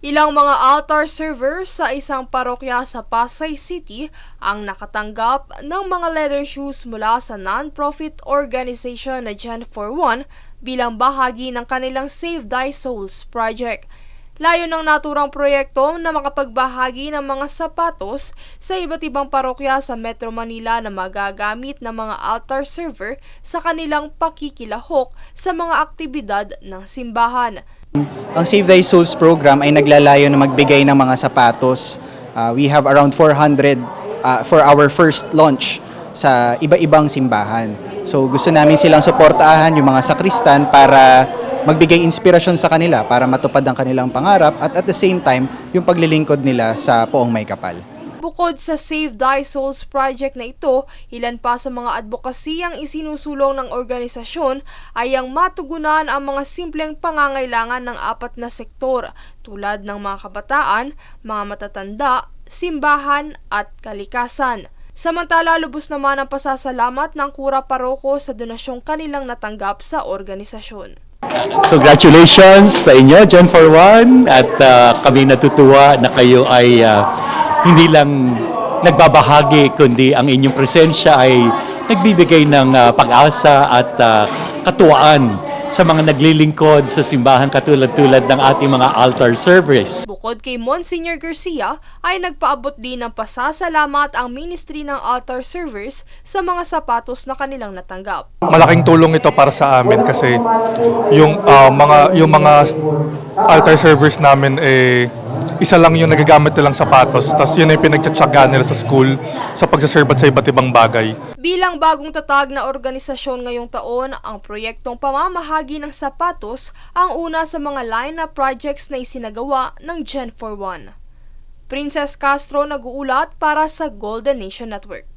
Ilang mga altar servers sa isang parokya sa Pasay City ang nakatanggap ng mga leather shoes mula sa non-profit organization na Gen for One bilang bahagi ng kanilang Save Thy Souls project. Layo ng naturang proyekto na makapagbahagi ng mga sapatos sa iba't ibang parokya sa Metro Manila na magagamit ng mga altar server sa kanilang pakikilahok sa mga aktibidad ng simbahan. Ang Save Thy Souls program ay naglalayo na magbigay ng mga sapatos. We have around 400 for our first launch sa iba-ibang simbahan. So gusto namin silang suportahan yung mga sakristan para magbigay inspirasyon sa kanila para matupad ang kanilang pangarap at the same time yung paglilingkod nila sa Poong May Kapal. Bukod sa Save Thy Souls project na ito, ilan pa sa mga advocacy ang isinusulong ng organisasyon ay ang matugunan ang mga simpleng pangangailangan ng apat na sektor tulad ng mga kabataan, mga matatanda, simbahan at kalikasan. Samantala, lubos naman ang pasasalamat ng Kura Paroko sa donasyong kanilang natanggap sa organisasyon. Congratulations sa inyo, Gen for One, at kami natutuwa na kayo ay hindi lang nagbabahagi kundi ang inyong presensya ay nagbibigay ng pag-asa at katuwaan sa mga naglilingkod sa simbahan katulad-tulad ng ating mga altar service. Bukod kay Monsignor Garcia ay nagpaabot din ng pasasalamat ang Ministry ng Altar Servers sa mga sapatos na kanilang natanggap. Malaking tulong ito para sa amin kasi yung mga altar servers namin isa lang yung nagagamit nilang sapatos, tapos yun ay pinagtsatsagaan nila sa school sa pagsaserbat sa iba't ibang bagay. Bilang bagong tatag na organisasyon ngayong taon, ang proyektong pamamahagi ng sapatos ang una sa mga line-up projects na isinagawa ng Gen for One. Princess Castro nag-uulat para sa Golden Nation Network.